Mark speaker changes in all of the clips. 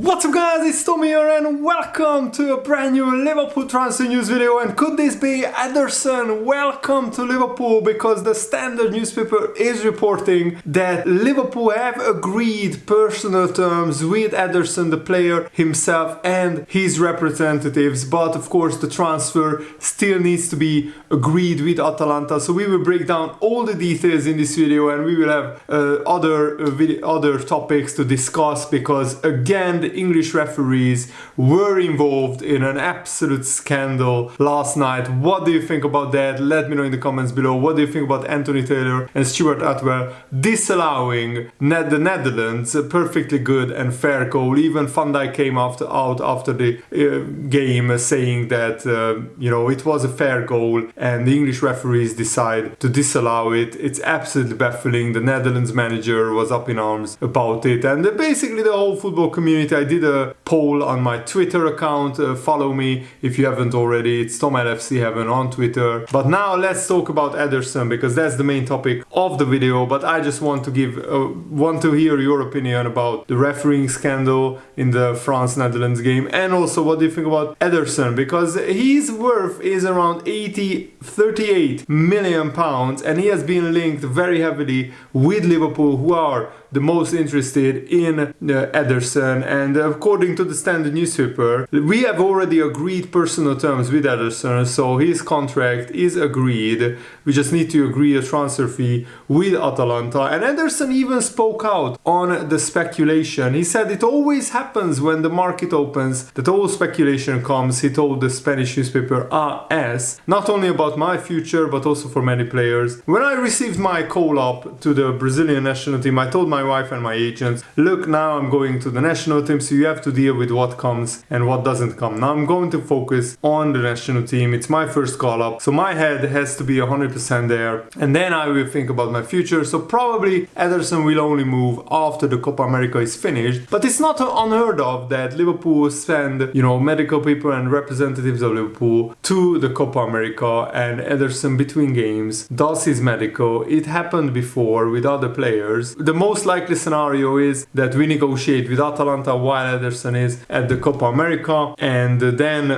Speaker 1: What's up guys, it's Tommy here and welcome to a brand new Liverpool transfer news video. And could this be Ederson? Welcome to Liverpool, because the Standard newspaper is reporting that Liverpool have agreed personal terms with Ederson, the player himself, and his representatives. But of course the transfer still needs to be agreed with Atalanta. So we will break down all the details in this video, and we will have other topics to discuss, because again the English referees were involved in an absolute scandal last night. What do you think about that? Let me know in the comments below. What do you think about Anthony Taylor and Stuart Atwell disallowing the Netherlands a perfectly good and fair goal? Even Van Dijk came out after the game saying that it was a fair goal, and the English referees decide to disallow it. It's absolutely baffling. The Netherlands manager was up in arms about it, and basically the whole football community. I did a poll on my Twitter account. Follow me if you haven't already. It's TomLFC7 on Twitter. But now let's talk about Ederson, because that's the main topic of the video. But I just want to hear your opinion about the refereeing scandal in the France-Netherlands game, and also what do you think about Ederson, because his worth is around 38 million pounds, and he has been linked very heavily with Liverpool, who are the most interested in Ederson. And according to the Standard newspaper, we have already agreed personal terms with Ederson, so his contract is agreed. We just need to agree a transfer fee with Atalanta. And Ederson even spoke out on the speculation. He said it always happens when the market opens that all speculation comes. He told the Spanish newspaper AS, not only about my future but also for many players. When I received my call up to the Brazilian national team, I told my wife and my agents, look, now I'm going to the national team, so you have to deal with what comes and what doesn't come. Now I'm going to focus on the national team. It's my first call up, so my head has to be 100% there, and then I will think about my future. So probably Ederson will only move after the Copa America is finished. But it's not unheard of that Liverpool send medical people and representatives of Liverpool to the Copa America, and Ederson between games does his medical. It happened before with other players. The most likely scenario is that we negotiate with Atalanta while Ederson is at the Copa America, and then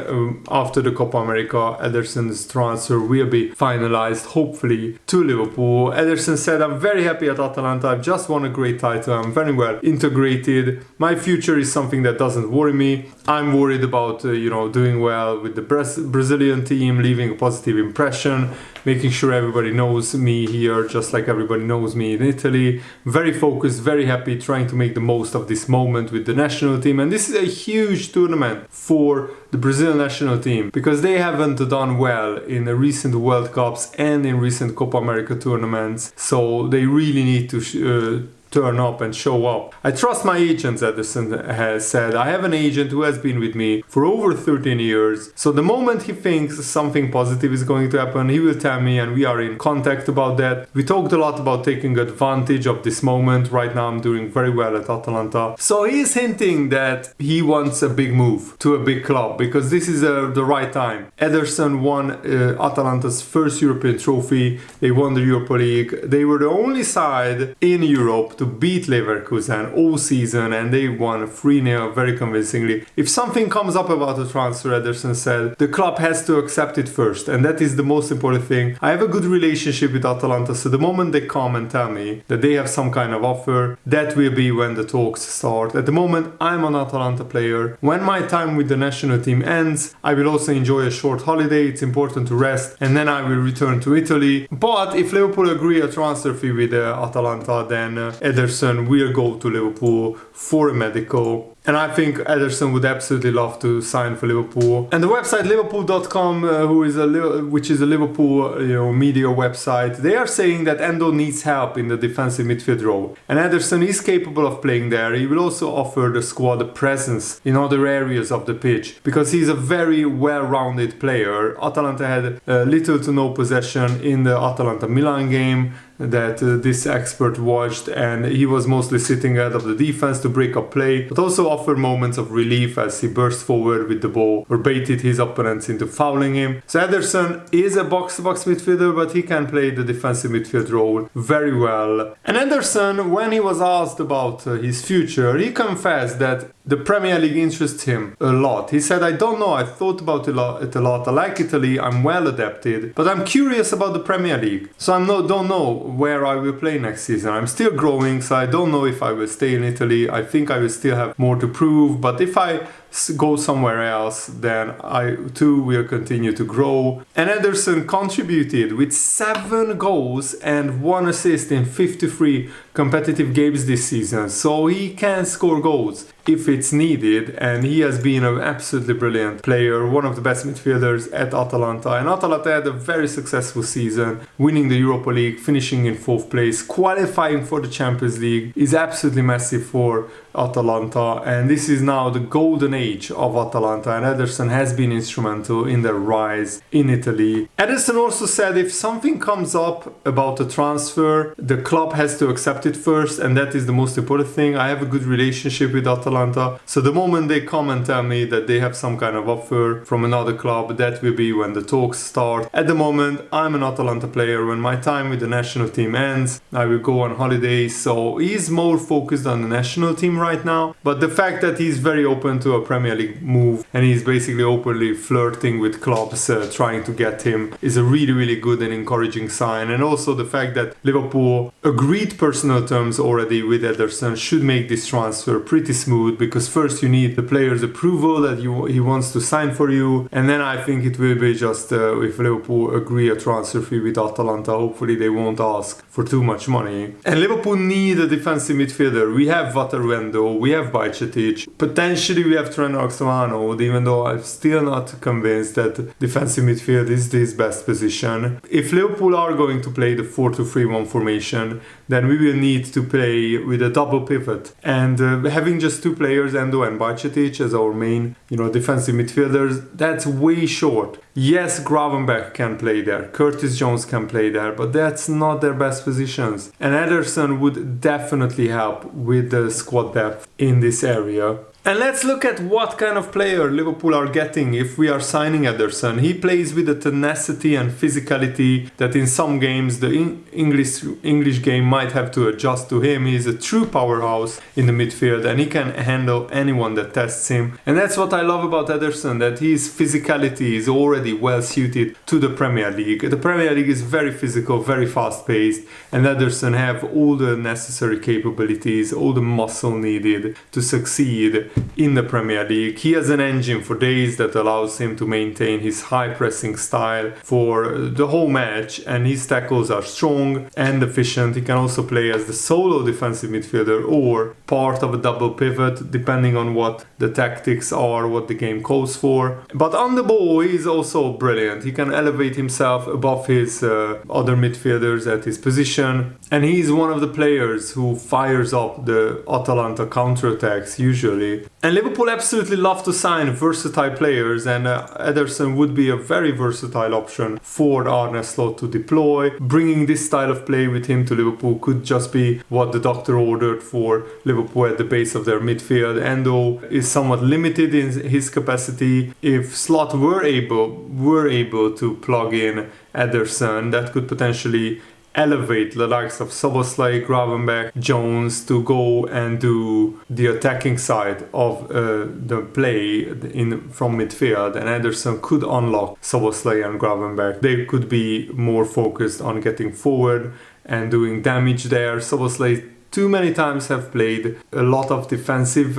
Speaker 1: after the Copa America, Ederson's transfer will be finalized, hopefully to Liverpool. Ederson said, I'm very happy at Atalanta. I've just won a great title. I'm very well integrated. My future is something that doesn't worry me. I'm worried about doing well with the Brazilian team, leaving a positive impression, making sure everybody knows me here just like everybody knows me in Italy. Very focused, very happy, trying to make the most of this moment with the national team. And this is a huge tournament for the Brazilian national team, because they haven't done well in the recent World Cups and in recent Copa America tournaments. So they really need to turn up and show up. I trust my agents, Ederson has said. I have an agent who has been with me for over 13 years. So the moment he thinks something positive is going to happen, he will tell me, and we are in contact about that. We talked a lot about taking advantage of this moment. Right now I'm doing very well at Atalanta. So he is hinting that he wants a big move to a big club, because this is the right time. Ederson won Atalanta's first European trophy. They won the Europa League. They were the only side in Europe to beat Leverkusen all season, and they won 3-0 very convincingly. If something comes up about the transfer, Ederson said, the club has to accept it first, and that is the most important thing. I have a good relationship with Atalanta, so the moment they come and tell me that they have some kind of offer, that will be when the talks start. At the moment, I'm an Atalanta player. When my time with the national team ends, I will also enjoy a short holiday. It's important to rest, and then I will return to Italy. But if Liverpool agree a transfer fee with Atalanta, then Ederson will go to Liverpool for a medical. And I think Ederson would absolutely love to sign for Liverpool. And the website Liverpool.com, which is a Liverpool media website, they are saying that Endo needs help in the defensive midfield role. And Ederson is capable of playing there. He will also offer the squad a presence in other areas of the pitch, because he's a very well-rounded player. Atalanta had little to no possession in the Atalanta-Milan game that this expert watched, and he was mostly sitting out of the defense to break up play. But also offer moments of relief as he burst forward with the ball or baited his opponents into fouling him. So Ederson is a box-to-box midfielder, but he can play the defensive midfield role very well. And Ederson, when he was asked about his future, he confessed that the Premier League interests him a lot. He said, I don't know, I've thought about it a lot. I like Italy, I'm well adapted, but I'm curious about the Premier League. So I don't know where I will play next season. I'm still growing, so I don't know if I will stay in Italy. I think I will still have more to prove, but if I go somewhere else, then I too will continue to grow. And Ederson contributed with 7 goals and 1 assist in 53 competitive games this season, so he can score goals if it's needed, and he has been an absolutely brilliant player, one of the best midfielders at Atalanta. And Atalanta had a very successful season, winning the Europa League, finishing in 4th place, qualifying for the Champions League is absolutely massive for Atalanta, and this is now the golden age of Atalanta, and Ederson has been instrumental in their rise in Italy. Ederson also said if something comes up about a transfer, the club has to accept it first, and that is the most important thing. I have a good relationship with Atalanta, so the moment they come and tell me that they have some kind of offer from another club, that will be when the talks start. At the moment, I'm an Atalanta player. When my time with the national team ends, I will go on holidays, so he's more focused on the national team right now, but the fact that he's very open to a Premier League move and he's basically openly flirting with clubs trying to get him is a really good and encouraging sign. And also the fact that Liverpool agreed personal terms already with Ederson should make this transfer pretty smooth, because first you need the player's approval that he wants to sign for you, and then I think it will be just if Liverpool agree a transfer fee with Atalanta, hopefully they won't ask for too much money. And Liverpool need a defensive midfielder. We have Wataruendo, we have Bajcetic, potentially we have Trent Alexander-Arnold, even though I'm still not convinced that defensive midfield is his best position. If Liverpool are going to play the 4-2-3-1 formation, then we will need to play with a double pivot, and having just 2 players, Endo and Bajcetic, as our main defensive midfielders, that's way short. Yes, Gravenberch can play there, Curtis Jones can play there, but that's not their best positions, and Ederson would definitely help with the squad depth in this area. And let's look at what kind of player Liverpool are getting if we are signing Ederson. He plays with a tenacity and physicality that in some games the English game might have to adjust to him. He's a true powerhouse in the midfield, and he can handle anyone that tests him. And that's what I love about Ederson, that his physicality is already well suited to the Premier League. The Premier League is very physical, very fast paced, and Ederson have all the necessary capabilities, all the muscle needed to succeed in the Premier League. He has an engine for days that allows him to maintain his high pressing style for the whole match, and his tackles are strong and efficient. He can also play as the solo defensive midfielder or part of a double pivot, depending on what the tactics are, what the game calls for. But on the ball, he is also brilliant. He can elevate himself above his other midfielders at his position, and he is one of the players who fires up the Atalanta counterattacks usually. And Liverpool absolutely love to sign versatile players, and Ederson would be a very versatile option for Arne Slot to deploy. Bringing this style of play with him to Liverpool could just be what the doctor ordered for Liverpool at the base of their midfield. Endo is somewhat limited in his capacity. If Slot were able to plug in Ederson, that could potentially elevate the likes of Szoboszlai, Gravenberch, Jones to go and do the attacking side of the play from midfield, and Ederson could unlock Szoboszlai and Gravenberch. They could be more focused on getting forward and doing damage there. Szoboszlai too many times have played a lot of defensive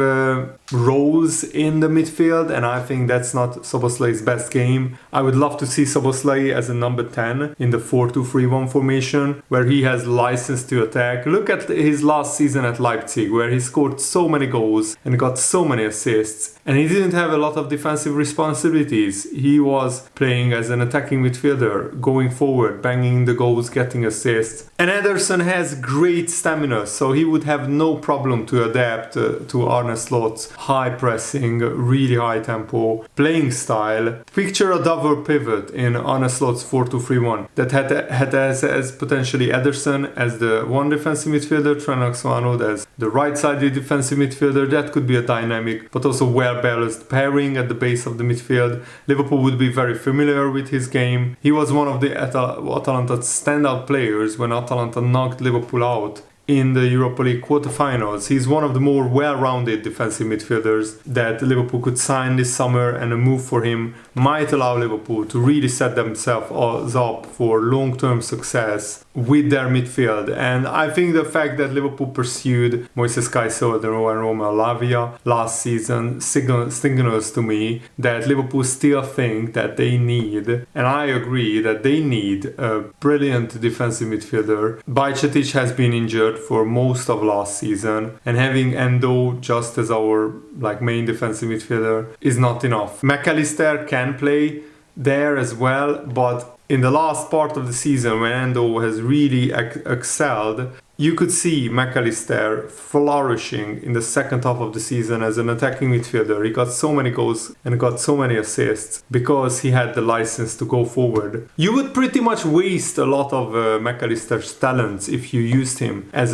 Speaker 1: roles in the midfield, and I think that's not Szoboszlai's best game. I would love to see Szoboszlai as a number 10 in the 4-2-3-1 formation, where he has license to attack. Look at his last season at Leipzig, where he scored so many goals and got so many assists, and he didn't have a lot of defensive responsibilities. He was playing as an attacking midfielder, going forward, banging the goals, getting assists. And Ederson has great stamina, so he would have no problem to adapt to Arne Slot's high pressing, really high tempo playing style. Picture a double pivot in Arne Slot's 4-2-3-1 that had as potentially Ederson as the one defensive midfielder, Trent Alexander-Arnold as the right-sided defensive midfielder. That could be a dynamic but also well-balanced pairing at the base of the midfield. Liverpool would be very familiar with his game. He was one of the Atalanta's standout players when Atalanta knocked Liverpool out in the Europa League quarterfinals. He's one of the more well-rounded defensive midfielders that Liverpool could sign this summer, and a move for him might allow Liverpool to really set themselves up for long-term success with their midfield. And I think the fact that Liverpool pursued Moises Caicedo and Romeo Lavia last season signals to me that Liverpool still think that they need, and I agree that they need, a brilliant defensive midfielder. Bajcetic has been injured for most of last season, and having Endo just as our main defensive midfielder is not enough. McAllister can play there as well, but in the last part of the season when Endo has really excelled, you could see McAllister flourishing in the second half of the season as an attacking midfielder. He got so many goals and got so many assists because he had the license to go forward. You would pretty much waste a lot of McAllister's talents if you used him as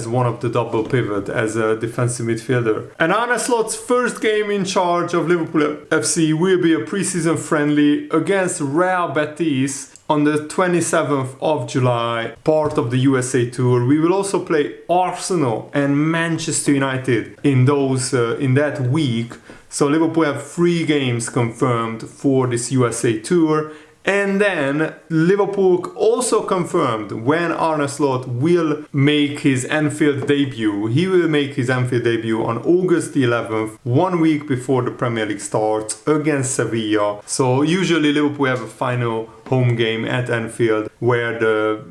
Speaker 1: one of the double pivot, as a defensive midfielder. And Arne Slot's first game in charge of Liverpool FC will be a pre-season friendly against Real Betis on the 27th of July, part of the USA Tour. We will also play Arsenal and Manchester United in that week. So Liverpool have 3 games confirmed for this USA Tour. And then Liverpool also confirmed when Arne Slot will make his Anfield debut. He will make his Anfield debut on August the 11th, 1 week before the Premier League starts, against Sevilla. So usually Liverpool have a final home game at Anfield where the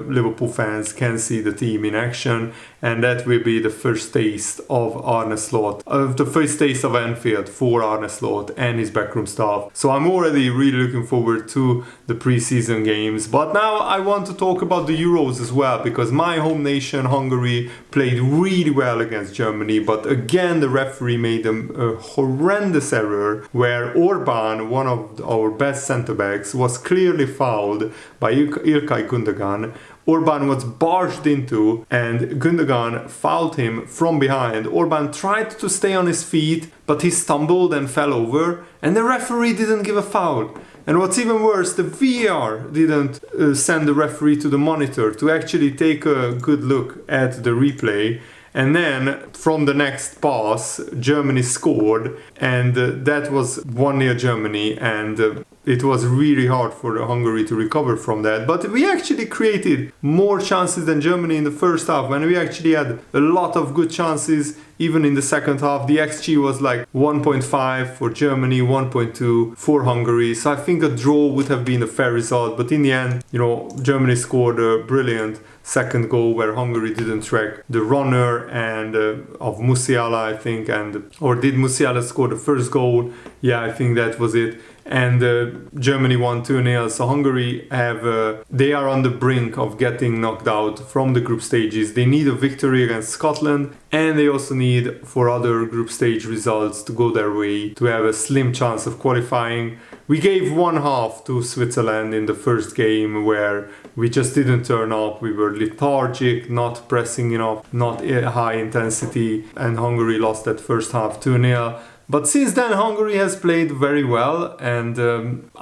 Speaker 1: Liverpool fans can see the team in action, and that will be the first taste of Arne Slot, the first taste of Anfield for Arne Slot and his backroom staff. So I'm already really looking forward to the pre-season games. But now I want to talk about the Euros as well, because my home nation Hungary played really well against Germany, but again the referee made a horrendous error where Orban, one of our best centre-backs, was clearly fouled by Ilkay Gundogan. Orban was barged into and Gundogan fouled him from behind. Orban tried to stay on his feet, but he stumbled and fell over, and the referee didn't give a foul. And what's even worse, the VAR didn't send the referee to the monitor to actually take a good look at the replay. And then from the next pass, Germany scored, and that was 1-0 Germany, and it was really hard for Hungary to recover from that. But we actually created more chances than Germany in the first half, and we actually had a lot of good chances even in the second half. The XG was 1.5 for Germany, 1.2 for Hungary. So I think a draw would have been a fair result. But in the end, Germany scored a brilliant second goal where Hungary didn't track the runner and of Musiala, I think, or did Musiala score the first goal? Yeah, I think that was it. And Germany won 2-0. So Hungary they are on the brink of getting knocked out from the group stages. They need a victory against Scotland, and they also need for other group stage results to go their way to have a slim chance of qualifying. We gave 1/2 to Switzerland in the first game where we just didn't turn up. We were lethargic, not pressing enough, not high intensity, and Hungary lost that first half 2-0. But since then, Hungary has played very well, and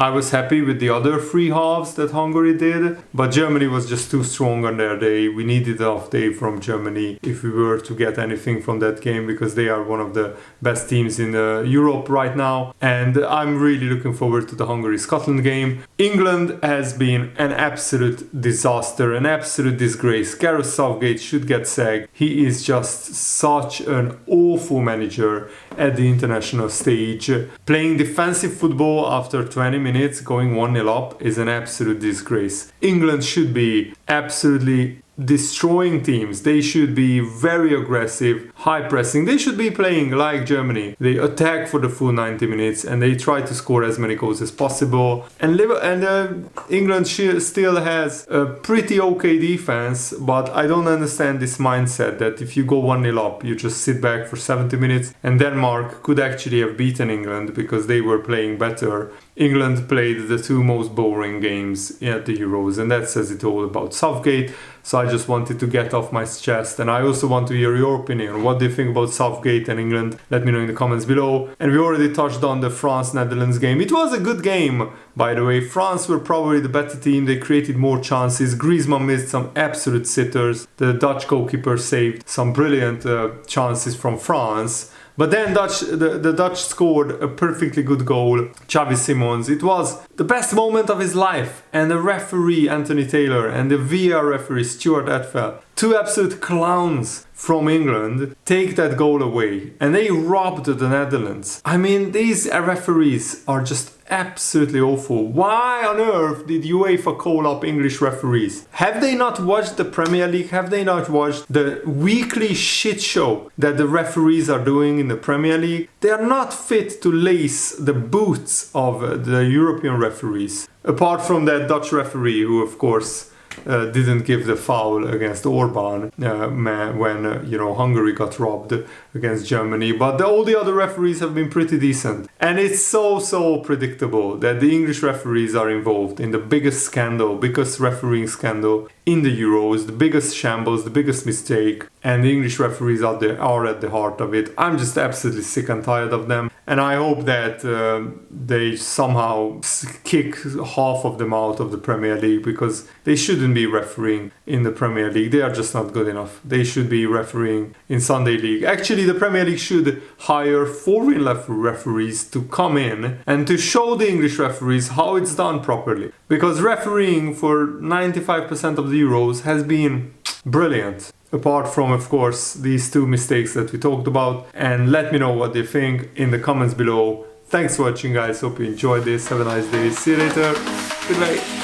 Speaker 1: I was happy with the other 3 halves that Hungary did. But Germany was just too strong on their day. We needed an off day from Germany if we were to get anything from that game, because they are one of the best teams in Europe right now. And I'm really looking forward to the Hungary-Scotland game. England has been an absolute disaster, an absolute disgrace. Gareth Southgate should get sacked. He is just such an awful manager at the international stage. Playing defensive football after 20 minutes, going 1-0 up, is an absolute disgrace. England should be absolutely destroying teams. They should be very aggressive, high pressing. They should be playing like Germany. They attack for the full 90 minutes and they try to score as many goals as possible. And England still has a pretty okay defense, but I don't understand this mindset that if you go 1-0 up, you just sit back for 70 minutes. And Denmark could actually have beaten England because they were playing better. England played the two most boring games at the Euros, and that says it all about Southgate. So I just wanted to get off my chest, and I also want to hear your opinion. What do you think about Southgate and England? Let me know in the comments below. And we already touched on the France-Netherlands game. It was a good game, by the way. France were probably the better team. They created more chances. Griezmann missed some absolute sitters. The Dutch goalkeeper saved some brilliant chances from France. But then the Dutch scored a perfectly good goal. Xavi Simons. It was the best moment of his life. And the referee, Anthony Taylor, and the VAR referee, Stuart Atwell, two absolute clowns from England, take that goal away. And they robbed the Netherlands. I mean, these referees are just absolutely awful. Why on earth did UEFA call up English referees? Have they not watched the Premier League? Have they not watched the weekly shit show that the referees are doing in the Premier League? They are not fit to lace the boots of the European referees. Apart from that Dutch referee who, of course, didn't give the foul against Orban when Hungary got robbed against Germany. But all the other referees have been pretty decent. And it's so predictable that the English referees are involved in the biggest refereeing scandal in the Euros, the biggest shambles, the biggest mistake. And the English referees are at the heart of it. I'm just absolutely sick and tired of them. And I hope that they somehow kick half of them out of the Premier League, because they shouldn't be refereeing in the Premier League. They are just not good enough. They should be refereeing in Sunday League. Actually, the Premier League should hire foreign referees to come in and to show the English referees how it's done properly. Because refereeing for 95% of the Euros has been brilliant. Apart from, of course, these two mistakes that we talked about. And let me know what you think in the comments below. Thanks for watching, guys. Hope you enjoyed this. Have a nice day. See you later. Goodbye.